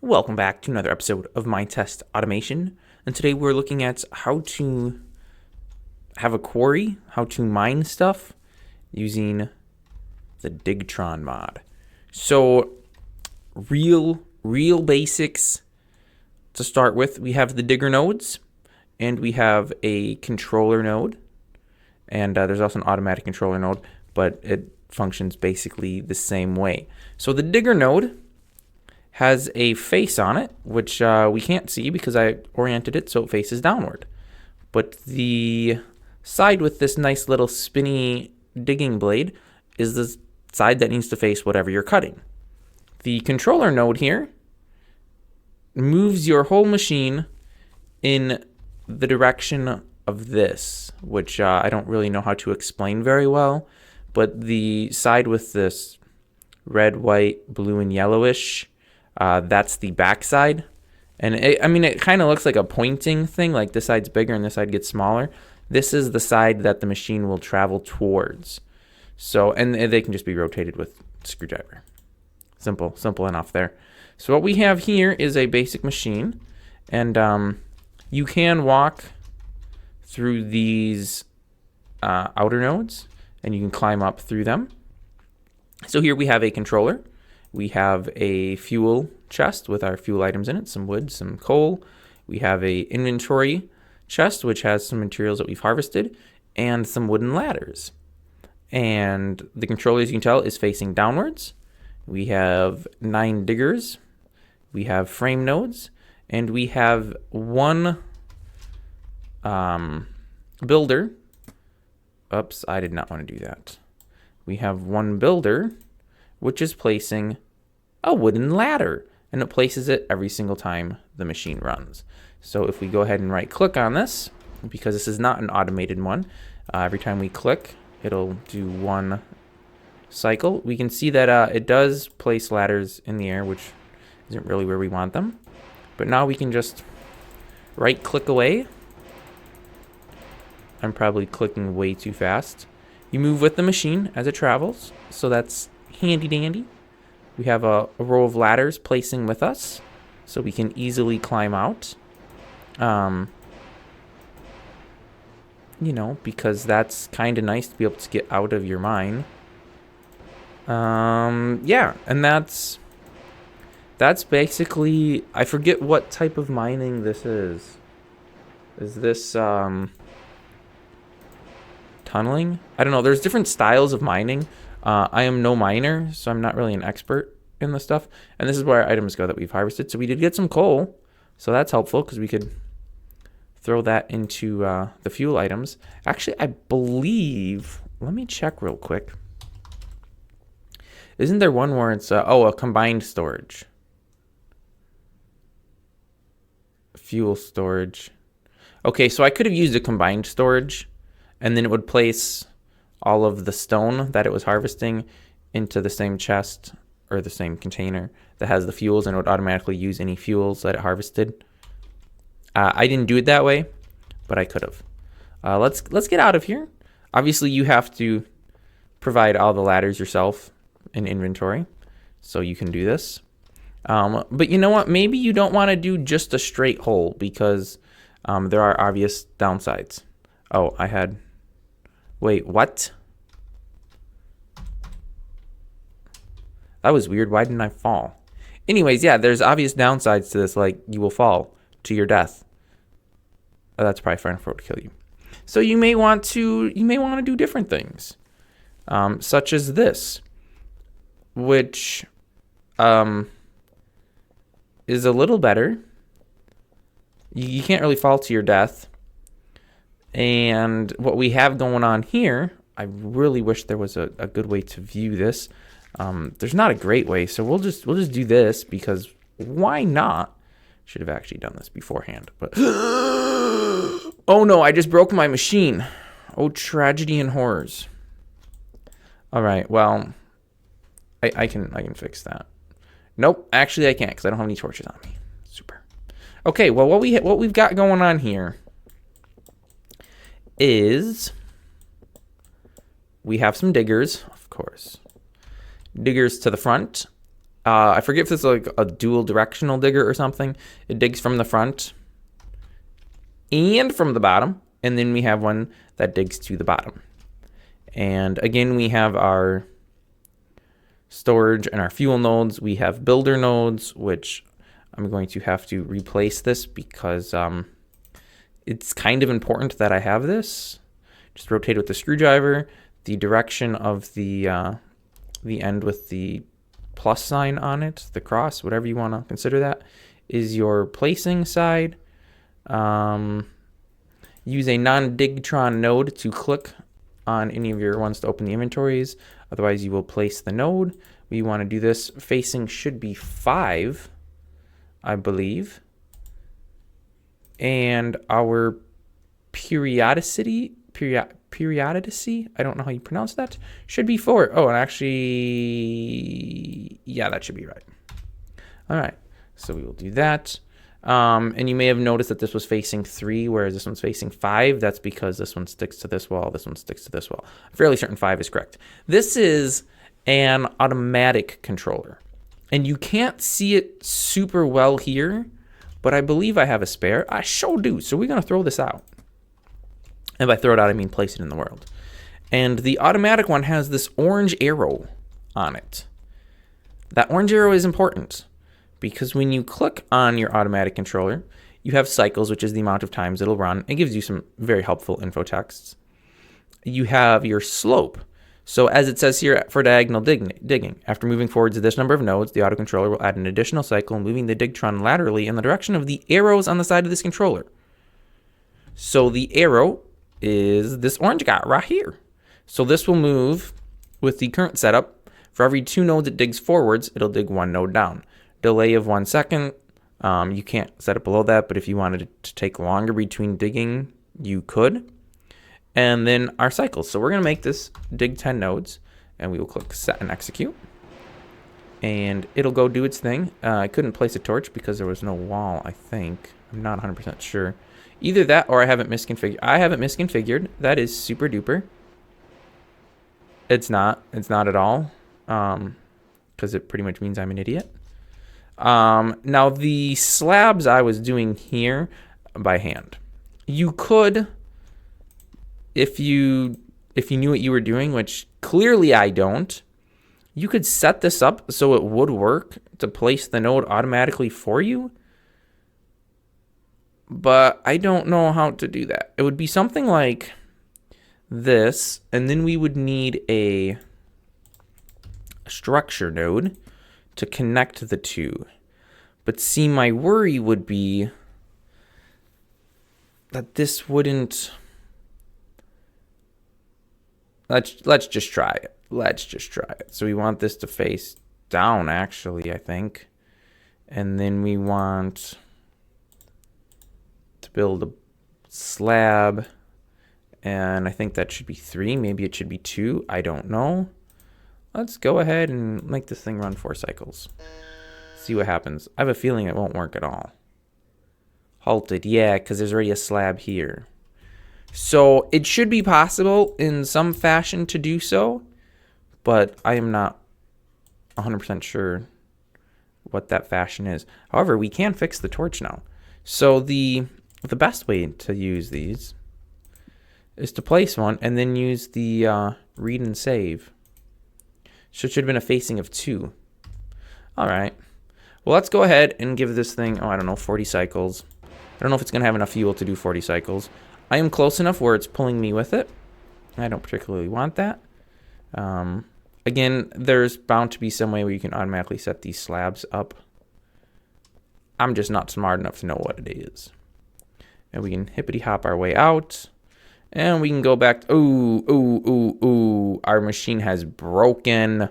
Welcome back to another episode of Minetest Automation, and today we're looking at how to have a quarry, how to mine stuff using the Digtron mod. So, real basics to start with. We have the digger nodes, and we have a controller node, and there's also an automatic controller node, but it functions basically the same way. So the digger node has a face on it, which we can't see because I oriented it so it faces downward. But the side with this nice little spinny digging blade is the side that needs to face whatever you're cutting. The controller node here moves your whole machine in the direction of this, which I don't really know how to explain very well, but the side with this red, white, blue, and yellowish, that's the back side. And it kind of looks like a pointing thing, like this side's bigger and this side gets smaller. This is the side that the machine will travel towards. So, and they can just be rotated with a screwdriver. Simple enough there. So what we have here is a basic machine, and you can walk through these outer nodes, and you can climb up through them. So here we have a controller. We have a fuel chest with our fuel items in it, some wood, some coal. We have a inventory chest, which has some materials that we've harvested, and some wooden ladders. And the controller, as you can tell, is facing downwards. We have 9 diggers. We have frame nodes, and we have one builder. Oops, I did not want to do that. We have one builder, which is placing a wooden ladder, and it places it every single time the machine runs. So if we go ahead and right click on this, because this is not an automated one, every time we click, it'll do one cycle. We can see that it does place ladders in the air, which isn't really where we want them. But now we can just right click away. I'm probably clicking way too fast. You move with the machine as it travels, so that's handy dandy. We have a row of ladders placing with us, so we can easily climb out. Because that's kind of nice to be able to get out of your mine. Yeah, and that's basically, I forget what type of mining this is. Is this, tunneling? I don't know. There's different styles of mining. I am no miner, so I'm not really an expert in this stuff. And this is where our items go that we've harvested. So we did get some coal, so that's helpful because we could throw that into the fuel items. Actually, I believe, let me check real quick. Isn't there one where it's, a combined storage? Fuel storage. Okay, so I could have used a combined storage, and then it would place all of the stone that it was harvesting into the same chest or the same container that has the fuels, and it would automatically use any fuels that it harvested. I didn't do it that way, but I could have. Let's get out of here. Obviously, you have to provide all the ladders yourself in inventory, so you can do this. But you know what? Maybe you don't want to do just a straight hole because there are obvious downsides. Oh, wait, what? That was weird. Why didn't I fall? Anyways, yeah, there's obvious downsides to this, like you will fall to your death. Oh, that's probably fine for it to kill you. So you may want to do different things, such as this, which is a little better. You can't really fall to your death. And what we have going on here, I really wish there was a good way to view this. There's not a great way, so we'll just do this because why not? Should have actually done this beforehand, but oh no, I just broke my machine. Oh, tragedy and horrors. All right, well, I can fix that. Nope, actually I can't because I don't have any torches on me. Super. Okay, well what we've got going on here is we have some diggers, of course. Diggers to the front, I forget if this is like a dual directional digger or something. It digs from the front and from the bottom. And then we have one that digs to the bottom. And again, we have our storage and our fuel nodes. We have builder nodes, which I'm going to have to replace this because it's kind of important that I have this. Just rotate with the screwdriver. The direction of the end with the plus sign on it, the cross, whatever you want to consider that, is your placing side. Use a non-Digtron node to click on any of your ones to open the inventories. Otherwise, you will place the node. We want to do this. Facing should be 5, I believe. And our periodicity, I don't know how you pronounce that, should be 4. Oh, and actually, yeah, that should be right. All right, so we will do that. And you may have noticed that this was facing 3, whereas this one's facing 5. That's because this one sticks to this wall, this one sticks to this wall. I'm fairly certain 5 is correct. This is an automatic controller. And you can't see it super well here, but I believe I have a spare. I sure do, so we're going to throw this out. And by throw it out, I mean place it in the world. And the automatic one has this orange arrow on it. That orange arrow is important, because when you click on your automatic controller, you have cycles, which is the amount of times it'll run. It gives you some very helpful info texts. You have your slope. So as it says here for diagonal digging, after moving forward to this number of nodes, the autocontroller will add an additional cycle, moving the Digtron laterally in the direction of the arrows on the side of this controller. So the arrow is this orange guy right here. So this will move with the current setup. For every 2 nodes it digs forwards, it'll dig 1 node down. Delay of 1 second. You can't set it below that, but if you wanted it to take longer between digging, you could. And then our cycles. So we're going to make this dig 10 nodes, and we will click set and execute. And it'll go do its thing. I couldn't place a torch because there was no wall, I think. I'm not 100% sure. Either that or I haven't misconfigured. I haven't misconfigured. That is super duper. It's not. It's not at all. Because it pretty much means I'm an idiot. Now the slabs I was doing here by hand. You could, if you knew what you were doing, which clearly I don't, you could set this up so it would work to place the node automatically for you. But I don't know how to do that. It would be something like this, and then we would need a structure node to connect the two. But see, my worry would be that this wouldn't. Let's just try it. Let's just try it. So we want this to face down, actually, I think. And then we want to build a slab. And I think that should be 3. Maybe it should be 2. I don't know. Let's go ahead and make this thing run 4 cycles. See what happens. I have a feeling it won't work at all. Halted. Yeah, because there's already a slab here. So it should be possible in some fashion to do so, but I am not 100% sure what that fashion is. However, we can fix the torch now. So the best way to use these is to place one and then use the read and save. So it should have been a facing of 2. All right. Well, let's go ahead and give this thing, I don't know, 40 cycles. I don't know if it's going to have enough fuel to do 40 cycles. I am close enough where it's pulling me with it. I don't particularly want that. Again, there's bound to be some way where you can automatically set these slabs up. I'm just not smart enough to know what it is. And we can hippity hop our way out. And we can go back. Ooh. Our machine has broken.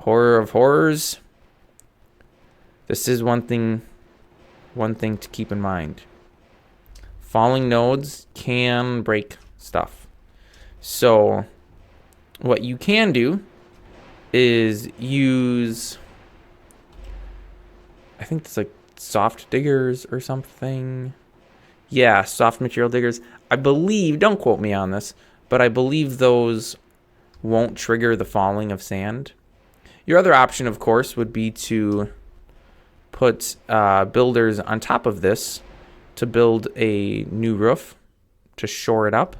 Horror of horrors. This is one thing to keep in mind. Falling nodes can break stuff. So what you can do is use, I think it's like soft diggers or something. Yeah, soft material diggers. I believe, don't quote me on this, but I believe those won't trigger the falling of sand. Your other option, of course, would be to put builders on top of this to build a new roof to shore it up.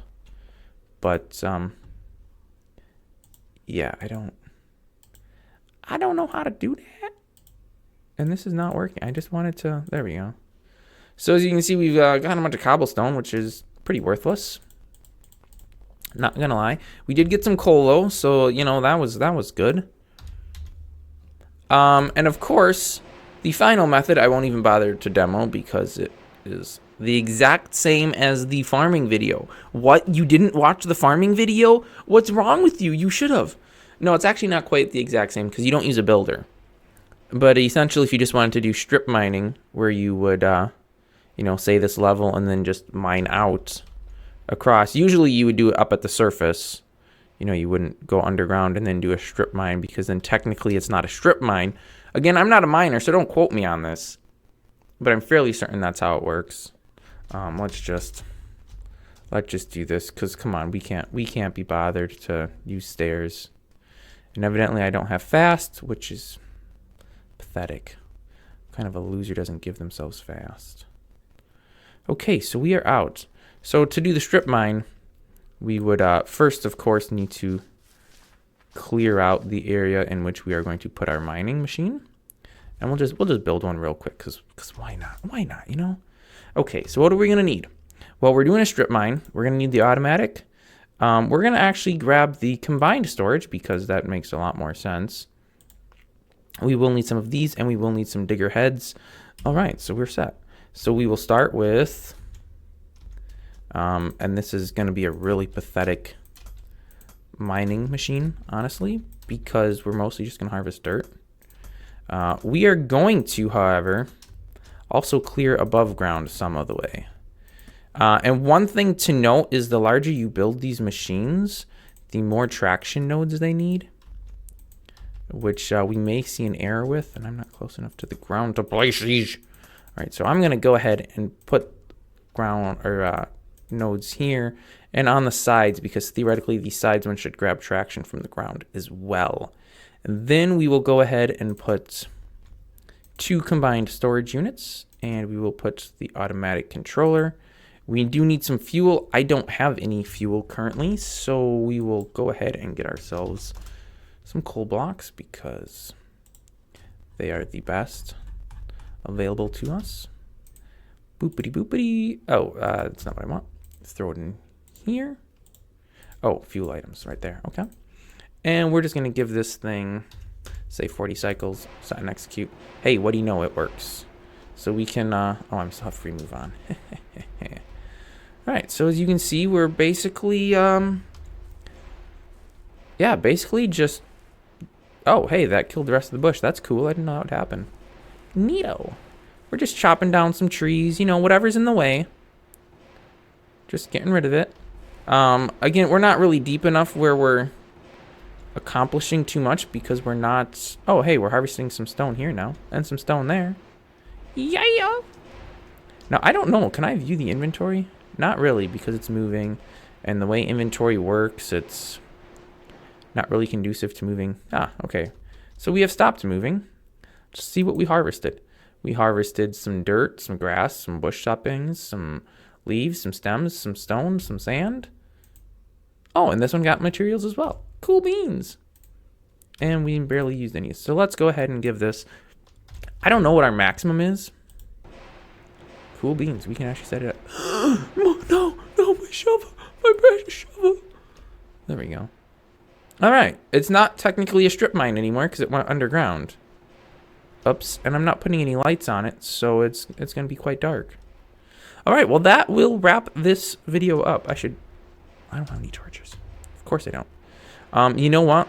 But yeah, I don't know how to do that. And this is not working. I just wanted to, there we go. So as you can see, we've got a bunch of cobblestone, which is pretty worthless. Not gonna lie. We did get some coal though, so you know that was good. And of course, the final method I won't even bother to demo because it is the exact same as the farming video. What? You didn't watch the farming video? What's wrong with you? You should have. No, it's actually not quite the exact same because you don't use a builder. But essentially, if you just wanted to do strip mining, where you would, you know, say this level and then just mine out across. Usually, you would do it up at the surface. You know, you wouldn't go underground and then do a strip mine because then technically it's not a strip mine. Again, I'm not a miner, so don't quote me on this. But I'm fairly certain that's how it works. Let's just do this because come on, we can't be bothered to use stairs. And evidently, I don't have fast, which is pathetic. Kind of a loser doesn't give themselves fast. Okay, so we are out. So to do the strip mine, we would first, of course, need to clear out the area in which we are going to put our mining machine, and we'll just build one real quick because why not? Why not? You know. Okay, so what are we gonna need? Well, we're doing a strip mine. We're gonna need the automatic. We're gonna actually grab the combined storage because that makes a lot more sense. We will need some of these, and we will need some digger heads. All right, so we're set. So we will start with. And this is going to be a really pathetic mining machine, honestly, because we're mostly just going to harvest dirt. We are going to, however, also clear above ground some of the way. And one thing to note is the larger you build these machines, the more traction nodes they need, which we may see an error with, and I'm not close enough to the ground to place these. All right, so I'm going to go ahead and put ground or nodes here and on the sides because theoretically the sides one should grab traction from the ground as well. And then we will go ahead and put 2 combined storage units, and we will put the automatic controller. We do need some fuel. I don't have any fuel currently, so we will go ahead and get ourselves some coal blocks because they are the best available to us. Boopity boopity. Oh, that's not what I want. Let's throw it in here. Oh, fuel items right there. Okay. And we're just going to give this thing, say 40 cycles, set and execute. Hey, what do you know? It works. So we can, oh, I'm still have free move on. All right. So as you can see, we're basically, yeah, basically just, oh, hey, that killed the rest of the bush. That's cool. I didn't know that would happen. Neato. We're just chopping down some trees, you know, whatever's in the way. Just getting rid of it. Again, we're not really deep enough where we're accomplishing too much because we're not... Oh, hey, we're harvesting some stone here now. And some stone there. Yeah! Now, I don't know. Can I view the inventory? Not really, because it's moving. And the way inventory works, it's not really conducive to moving. Ah, okay. So we have stopped moving. Just see what we harvested. We harvested some dirt, some grass, some bush saplings, some leaves, some stems, some stones, some sand. Oh, and this one got materials as well. Cool beans. And we barely used any. So let's go ahead and give this... I don't know what our maximum is. Cool beans. We can actually set it up. No, my shovel. My precious shovel. There we go. All right. It's not technically a strip mine anymore because it went underground. Oops. And I'm not putting any lights on it, so it's going to be quite dark. All right. Well, that will wrap this video up. I don't have any torches. Of course I don't. You know what?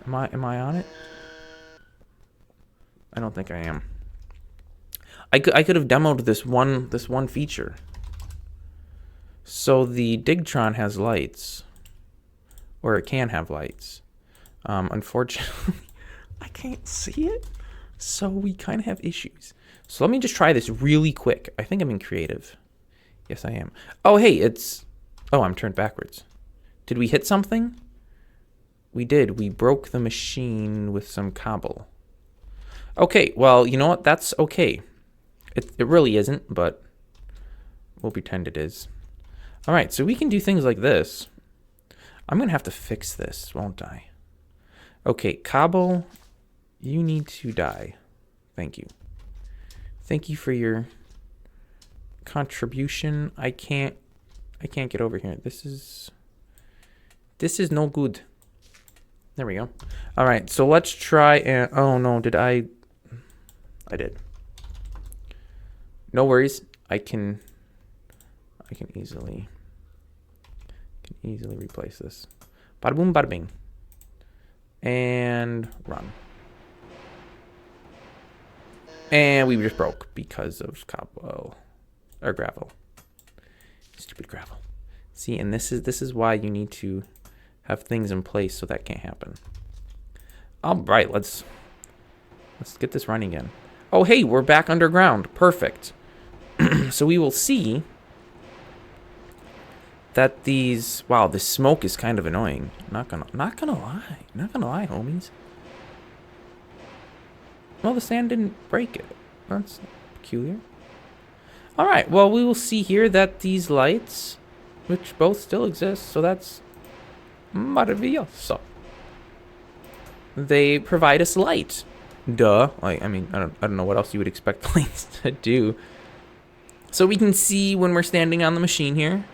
Am I on it? I don't think I am. I could have demoed this one feature. So the Digtron has lights, or it can have lights. Unfortunately, I can't see it, so we kind of have issues. So let me just try this really quick. I think I'm in creative. Yes, I am. Oh, hey, it's... Oh, I'm turned backwards. Did we hit something? We did. We broke the machine with some cobble. Okay, well, you know what? That's okay. It really isn't, but we'll pretend it is. All right, so we can do things like this. I'm going to have to fix this, won't I? Okay, cobble, you need to die. Thank you. Thank you for your contribution. I can't get over here. This is no good. There we go. All right, so let's try and oh no, did I did. No worries. I can easily replace this. Bada boom, bada bing. And run. And we just broke because of cobble or gravel. Stupid gravel. See, and this is why you need to have things in place so that can't happen. All right, let's get this running again. Oh, hey, we're back underground. Perfect. So we will see that these, wow, this smoke is kind of annoying. Not gonna lie, homies. Well, the sand didn't break it. That's peculiar. All right, well, we will see here that these lights, which both still exist, so that's maravilloso. They provide us light. Duh. Like, I mean, I don't know what else you would expect the lights to do. So we can see when we're standing on the machine here,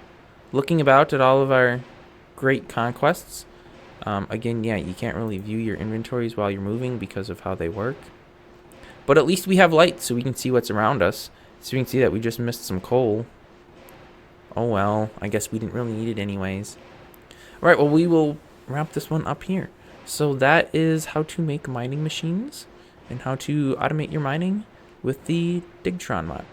looking about at all of our great conquests. Again, yeah, you can't really view your inventories while you're moving because of how they work. But at least we have light so we can see what's around us. So we can see that we just missed some coal. Oh well, I guess we didn't really need it anyways. All right, well, we will wrap this one up here. So that is how to make mining machines and how to automate your mining with the Digtron mod.